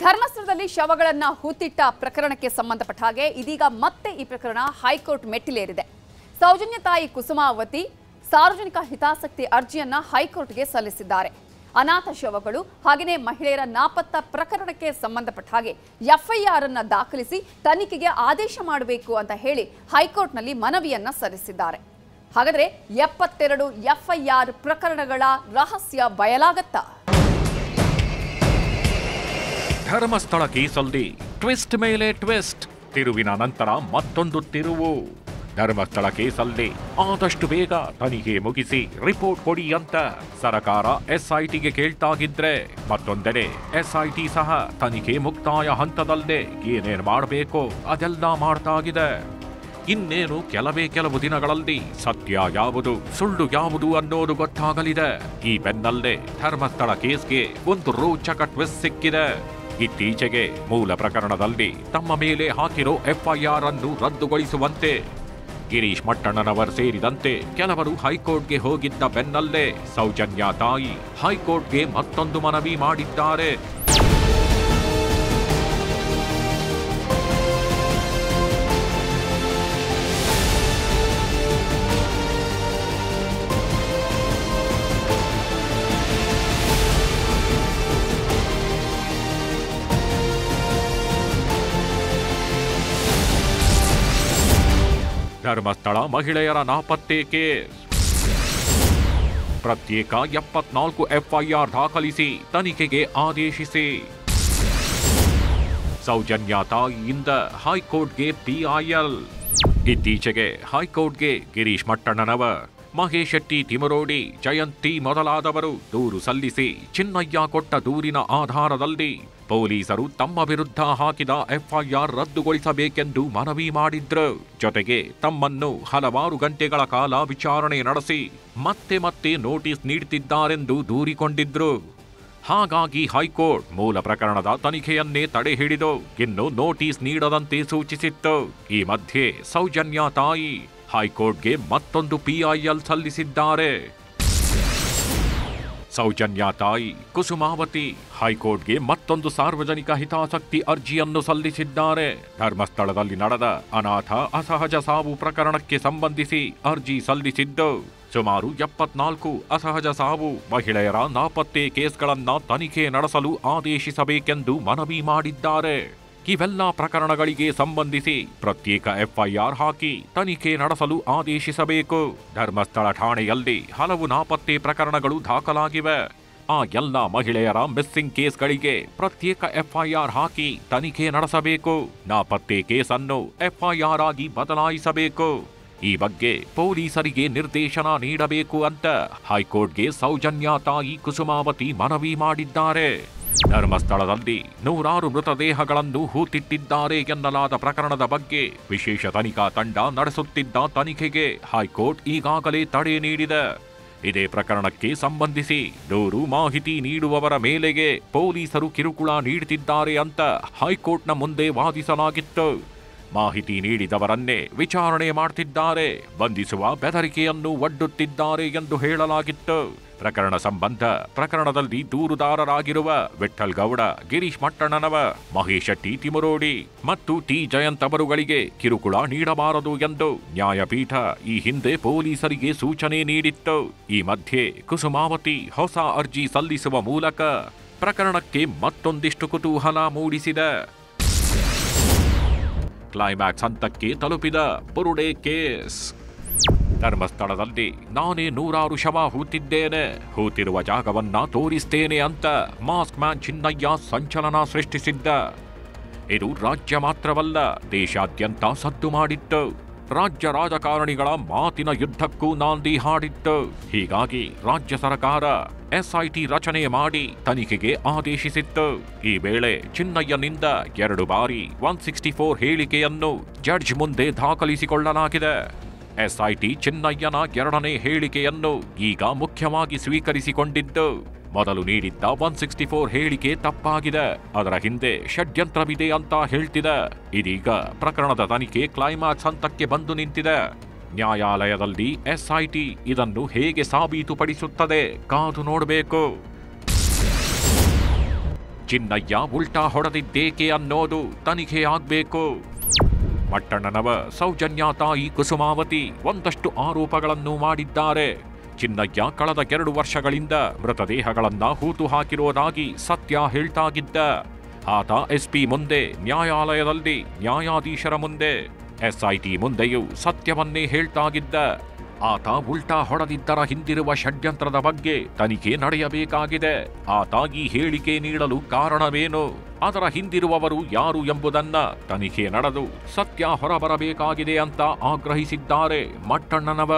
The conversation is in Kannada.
ಧರ್ಮಸ್ಥಳದಲ್ಲಿ ಶವಗಳನ್ನು ಹೂತಿಟ್ಟ ಪ್ರಕರಣಕ್ಕೆ ಸಂಬಂಧಪಟ್ಟ ಹಾಗೆ ಇದೀಗ ಮತ್ತೆ ಈ ಪ್ರಕರಣ ಹೈಕೋರ್ಟ್ ಮೆಟ್ಟಿಲೇರಿದೆ. ಸೌಜನ್ಯ ತಾಯಿ ಕುಸುಮಾವತಿ ಸಾರ್ವಜನಿಕ ಹಿತಾಸಕ್ತಿ ಅರ್ಜಿಯನ್ನ ಹೈಕೋರ್ಟ್ಗೆ ಸಲ್ಲಿಸಿದ್ದಾರೆ. ಅನಾಥ ಶವಗಳು ಹಾಗೆಯೇ ಮಹಿಳೆಯರ ನಾಪತ್ತ ಪ್ರಕರಣಕ್ಕೆ ಸಂಬಂಧಪಟ್ಟ ಹಾಗೆ ಎಫ್ಐಆರ್ ಅನ್ನು ದಾಖಲಿಸಿ ತನಿಖೆಗೆ ಆದೇಶ ಮಾಡಬೇಕು ಅಂತ ಹೇಳಿ ಹೈಕೋರ್ಟ್ನಲ್ಲಿ ಮನವಿಯನ್ನ ಸಲ್ಲಿಸಿದ್ದಾರೆ. ಹಾಗಾದ್ರೆ 72 ಎಫ್ಐಆರ್ ಪ್ರಕರಣಗಳ ರಹಸ್ಯ ಬಯಲಾಗತ್ತಾ? ಧರ್ಮಸ್ಥಳ ಕೇಸಲ್ಲಿ ಟ್ವಿಸ್ಟ್ ಮೇಲೆ ಟ್ವಿಸ್ಟ್, ತಿರುವಿನ ನಂತರ ಮತ್ತೊಂದು ತಿರುವು. ಧರ್ಮಸ್ಥಳ ಕೇಸಲ್ಲಿ ಆದಷ್ಟು ಬೇಗ ತನಿಖೆ ಮುಗಿಸಿ ರಿಪೋರ್ಟ್ ಕೊಡಿ ಅಂತ ಸರ್ಕಾರ ಎಸ್ಐಟಿಗೆ ಕೇಳ್ತಾಗಿದ್ರೆ, ಮತ್ತೊಂದೆಡೆ ಎಸ್ಐಟಿ ಸಹ ತನಿಖೆ ಮುಕ್ತಾಯ ಹಂತದಲ್ಲೇ ಏನೇನ್ ಮಾಡಬೇಕೋ ಅದೆಲ್ಲ ಮಾಡ್ತಾಗಿದೆ. ಇನ್ನೇನು ಕೆಲವು ದಿನಗಳಲ್ಲಿ ಸತ್ಯ ಯಾವುದು ಸುಳ್ಳು ಯಾವುದು ಅನ್ನೋದು ಗೊತ್ತಾಗಲಿದೆ. ಈ ಬೆನ್ನಲ್ಲೇ ಧರ್ಮಸ್ಥಳ ಕೇಸ್ಗೆ ಒಂದು ರೋಚಕ ಟ್ವಿಸ್ಟ್ ಸಿಕ್ಕಿದೆ. ಇತ್ತೀಚೆಗೆ ಮೂಲ ಪ್ರಕರಣದಲ್ಲಿ ತಮ್ಮ ಮೇಲೆ ಹಾಕಿರೋ ಎಫ್ಐಆರ್ ಅನ್ನು ರದ್ದುಗೊಳಿಸುವಂತೆ ಗಿರೀಶ್ ಮಟ್ಟಣ್ಣನವರ್ ಸೇರಿದಂತೆ ಕೆಲವರು ಹೈಕೋರ್ಟ್ಗೆ ಹೋಗಿದ್ದ ಬೆನ್ನಲ್ಲೇ ಸೌಜನ್ಯ ತಾಯಿ ಹೈಕೋರ್ಟ್ಗೆ ಮತ್ತೊಂದು ಮನವಿ ಮಾಡಿದ್ದಾರೆ. ಧರ್ಮಸ್ಥಳ ಮಹಿಳೆಯರ ನಾಪತ್ತೆ ಕೇಸ್ ಪ್ರತ್ಯೇಕ 74 ಎಫ್ಐಆರ್ ದಾಖಲಿಸಿ ತನಿಖೆಗೆ ಆದೇಶಿಸಿ. ಸೌಜನ್ಯ ತಾಯಿಯಿಂದ ಹೈಕೋರ್ಟ್ಗೆ ಪಿಐಎಲ್. ಇತ್ತೀಚೆಗೆ ಹೈಕೋರ್ಟ್ಗೆ ಗಿರೀಶ್ ಮಟ್ಟಣ್ಣನವರ್, ಮಹೇಶ್ ಶೆಟ್ಟಿ ತಿಮರೋಡಿ, ಜಯಂತಿ ಮೊದಲಾದವರು ದೂರು ಸಲ್ಲಿಸಿ ಚಿನ್ನಯ್ಯ ಕೊಟ್ಟ ದೂರಿನ ಆಧಾರದಲ್ಲಿ ಪೊಲೀಸರು ತಮ್ಮ ವಿರುದ್ಧ ಹಾಕಿದ ಎಫ್ಐಆರ್ ರದ್ದುಗೊಳಿಸಬೇಕೆಂದು ಮನವಿ ಮಾಡಿದ್ರು. ಜೊತೆಗೆ ತಮ್ಮನ್ನು ಹಲವಾರು ಗಂಟೆಗಳ ಕಾಲ ವಿಚಾರಣೆ ನಡೆಸಿ ಮತ್ತೆ ನೋಟಿಸ್ ನೀಡುತ್ತಿದ್ದಾರೆಂದು ದೂರಿಕೊಂಡಿದ್ರು. ಹಾಗಾಗಿ ಹೈಕೋರ್ಟ್ ಮೂಲ ಪ್ರಕರಣದ ತನಿಖೆಯನ್ನೇ ತಡೆ ಹಿಡಿದು ಇನ್ನು ನೋಟಿಸ್ ನೀಡದಂತೆ ಸೂಚಿಸಿತ್ತು. ಈ ಮಧ್ಯೆ ಸೌಜನ್ಯ ತಾಯಿ ಹೈಕೋರ್ಟ್ಗೆ ಮತ್ತೊಂದು ಪಿಐಎಲ್ ಸಲ್ಲಿಸಿದ್ದಾರೆ. ಸೌಜನ್ಯ ತಾಯಿ ಕುಸುಮಾವತಿ ಹೈಕೋರ್ಟ್ಗೆ ಮತ್ತೊಂದು ಸಾರ್ವಜನಿಕ ಹಿತಾಸಕ್ತಿ ಅರ್ಜಿಯನ್ನು ಸಲ್ಲಿಸಿದ್ದಾರೆ. ಧರ್ಮಸ್ಥಳದಲ್ಲಿ ನಡೆದ ಅನಾಥ ಅಸಹಜ ಸಾವು ಪ್ರಕರಣಕ್ಕೆ ಸಂಬಂಧಿಸಿ ಅರ್ಜಿ ಸಲ್ಲಿಸಿದ್ದು. ಸುಮಾರು 74 ಅಸಹಜ ಸಾವು ಮಹಿಳೆಯರ ನಾಪತ್ತೆ ಕೇಸ್ಗಳನ್ನ ತನಿಖೆ ನಡೆಸಲು ಆದೇಶಿಸಬೇಕೆಂದು ಮನವಿ ಮಾಡಿದ್ದಾರೆ. ಇವೆಲ್ಲ ಪ್ರಕರಣಗಳಿಗೆ ಸಂಬಂಧಿಸಿ ಪ್ರತ್ಯೇಕ ಎಫ್ಐಆರ್ ಹಾಕಿ ತನಿಖೆ ನಡೆಸಲು ಆದೇಶಿಸಬೇಕು. ಧರ್ಮಸ್ಥಳ ಠಾಣೆಯಲ್ಲಿ ಹಲವು ನಾಪತ್ತೆ ಪ್ರಕರಣಗಳು ದಾಖಲಾಗಿವೆ. ಆ ಎಲ್ಲ ಮಹಿಳೆಯರ ಮಿಸ್ಸಿಂಗ್ ಕೇಸ್ಗಳಿಗೆ ಪ್ರತ್ಯೇಕ ಎಫ್ಐಆರ್ ಹಾಕಿ ತನಿಖೆ ನಡೆಸಬೇಕು. ನಾಪತ್ತೆ ಕೇಸನ್ನು ಎಫ್ಐಆರ್ ಆಗಿ ಬದಲಾಯಿಸಬೇಕು. ಈ ಬಗ್ಗೆ ಪೊಲೀಸರಿಗೆ ನಿರ್ದೇಶನ ನೀಡಬೇಕು ಅಂತ ಹೈಕೋರ್ಟ್ಗೆ ಸೌಜನ್ಯ ತಾಯಿ ಕುಸುಮಾವತಿ ಮನವಿ ಮಾಡಿದ್ದಾರೆ. ಧರ್ಮಸ್ಥಳದಲ್ಲಿ ನೂರಾರು ಮೃತದೇಹಗಳನ್ನು ಹೂತಿಟ್ಟಿದ್ದಾರೆ ಎನ್ನಲಾದ ಪ್ರಕರಣದ ಬಗ್ಗೆ ವಿಶೇಷ ತನಿಖಾ ತಂಡ ನಡೆಸುತ್ತಿದ್ದ ತನಿಖೆಗೆ ಹೈಕೋರ್ಟ್ ಈಗಾಗಲೇ ತಡೆ ನೀಡಿದೆ. ಇದೇ ಪ್ರಕರಣಕ್ಕೆ ಸಂಬಂಧಿಸಿ ದೂರು ಮಾಹಿತಿ ನೀಡುವವರ ಮೇಲೆಗೆ ಪೊಲೀಸರು ಕಿರುಕುಳ ನೀಡುತ್ತಿದ್ದಾರೆ ಅಂತ ಹೈಕೋರ್ಟ್ನ ಮುಂದೆ ವಾದಿಸಲಾಗಿತ್ತು. ಮಾಹಿತಿ ನೀಡಿದವರನ್ನೇ ವಿಚಾರಣೆ ಮಾಡುತ್ತಿದ್ದಾರೆ, ಬಂಧಿಸುವ ಬೆದರಿಕೆಯನ್ನು ಒಡ್ಡುತ್ತಿದ್ದಾರೆ ಎಂದು ಹೇಳಲಾಗಿತ್ತು. ಪ್ರಕರಣ ಸಂಬಂಧ ಪ್ರಕರಣದಲ್ಲಿ ದೂರುದಾರರಾಗಿರುವ ವಿಠ್ಠಲ್ ಗೌಡ, ಗಿರೀಶ್ ಮಟ್ಟಣ್ಣನವರ್, ಮಹೇಶ್ ಶೆಟ್ಟಿ ತಿಮರೋಡಿ ಮತ್ತು ಟಿ ಜಯಂತ್ ಅವರುಗಳಿಗೆ ಕಿರುಕುಳ ನೀಡಬಾರದು ಎಂದು ನ್ಯಾಯಪೀಠ ಈ ಹಿಂದೆ ಪೊಲೀಸರಿಗೆ ಸೂಚನೆ ನೀಡಿತ್ತು. ಈ ಮಧ್ಯೆ ಕುಸುಮಾವತಿ ಹೊಸ ಅರ್ಜಿ ಸಲ್ಲಿಸುವ ಮೂಲಕ ಪ್ರಕರಣಕ್ಕೆ ಮತ್ತೊಂದಿಷ್ಟು ಕುತೂಹಲ ಮೂಡಿಸಿದೆ. ಕ್ಲೈಮ್ಯಾಕ್ಸ್ ಹಂತಕ್ಕೆ ತಲುಪಿದ ಬುರುಡೆ ಕೇಸ್. ಧರ್ಮಸ್ಥಳದಲ್ಲಿ ನಾನೇ ನೂರಾರು ಶವ ಹೂತಿದ್ದೇನೆ, ಹೂತಿರುವ ಜಾಗವನ್ನ ತೋರಿಸ್ತೇನೆ ಅಂತ ಮಾಸ್ಕ್ ಮ್ಯಾನ್ ಚಿನ್ನಯ್ಯ ಸಂಚಲನ ಸೃಷ್ಟಿಸಿದ್ದ. ಇದು ರಾಜ್ಯ ಮಾತ್ರವಲ್ಲ, ದೇಶಾದ್ಯಂತ ಸದ್ದು ಮಾಡಿತ್ತು. ರಾಜ್ಯ ರಾಜಕಾರಣಿಗಳ ಮಾತಿನ ಯುದ್ಧಕ್ಕೂ ನಾಂದಿ ಹಾಡಿತ್ತು. ಹೀಗಾಗಿ ರಾಜ್ಯ ಸರ್ಕಾರ ಎಸ್ಐಟಿ ರಚನೆ ಮಾಡಿ ತನಿಖೆಗೆ ಆದೇಶಿಸಿತ್ತು. ಈ ವೇಳೆ ಚಿನ್ನಯ್ಯನಿಂದ 2 ಬಾರಿ 164 ಹೇಳಿಕೆಯನ್ನು ಜಡ್ಜ್ ಮುಂದೆ ದಾಖಲಿಸಿಕೊಳ್ಳಲಾಗಿದೆ. ಎಸ್ಐಟಿ ಚಿನ್ನಯ್ಯನ 2ನೇ ಹೇಳಿಕೆಯನ್ನು ಈಗ ಮುಖ್ಯವಾಗಿ ಸ್ವೀಕರಿಸಿಕೊಂಡಿದ್ದು, ಮೊದಲು ನೀಡಿದ್ದ 164 ಹೇಳಿಕೆ ತಪ್ಪಾಗಿದೆ, ಅದರ ಹಿಂದೆ ಷಡ್ಯಂತ್ರವಿದೆ ಅಂತ ಹೇಳ್ತಿದೆ. ಇದೀಗ ಪ್ರಕರಣದ ತನಿಖೆ ಕ್ಲೈಮ್ಯಾಕ್ಸ್ ಹಂತಕ್ಕೆ ಬಂದು ನಿಂತಿದೆ. ನ್ಯಾಯಾಲಯದಲ್ಲಿ ಎಸ್ಐಟಿ ಇದನ್ನು ಹೇಗೆ ಸಾಬೀತುಪಡಿಸುತ್ತದೆ ಕಾದು ನೋಡಬೇಕು. ಚಿನ್ನಯ್ಯ ಉಲ್ಟಾ ಹೊಡೆದಿದ್ದೇಕೆ ಅನ್ನೋದು ತನಿಖೆ ಆಗ್ಬೇಕು. ಮಟ್ಟಣ್ಣನವ ಸೌಜನ್ಯ ತಾಯಿ ಕುಸುಮಾವತಿ ಒಂದಷ್ಟು ಆರೋಪಗಳನ್ನು ಮಾಡಿದ್ದಾರೆ. ಚಿನ್ನಯ್ಯ ಕಳೆದ 2 ವರ್ಷಗಳಿಂದ ಮೃತದೇಹಗಳನ್ನ ಹೂತು ಹಾಕಿರೋದಾಗಿ ಸತ್ಯ ಹೇಳ್ತಾಗಿದ್ದ. ಆತ ಎಸ್ಪಿ ಮುಂದೆ, ನ್ಯಾಯಾಲಯದಲ್ಲಿ ನ್ಯಾಯಾಧೀಶರ ಮುಂದೆ, SIT ಮುಂದೆಯೂ ಸತ್ಯವನ್ನೇ ಹೇಳ್ತಾಗಿದ್ದ. ಆತ ಉಲ್ಟಾ ಹೊಡೆದಿದ್ದರ ಹಿಂದಿರುವ ಷಡ್ಯಂತ್ರದ ಬಗ್ಗೆ ತನಿಖೆ ನಡೆಯಬೇಕಾಗಿದೆ. ಆತ ಈ ಹೇಳಿಕೆ ನೀಡಲು ಕಾರಣವೇನು, ಅದರ ಹಿಂದಿರುವವರು ಯಾರು ಎಂಬುದನ್ನ ತನಿಖೆ ನಡೆದು ಸತ್ಯ ಹೊರಬರಬೇಕಾಗಿದೆ ಅಂತ ಆಗ್ರಹಿಸಿದ್ದಾರೆ ಮಟ್ಟಣ್ಣನವ.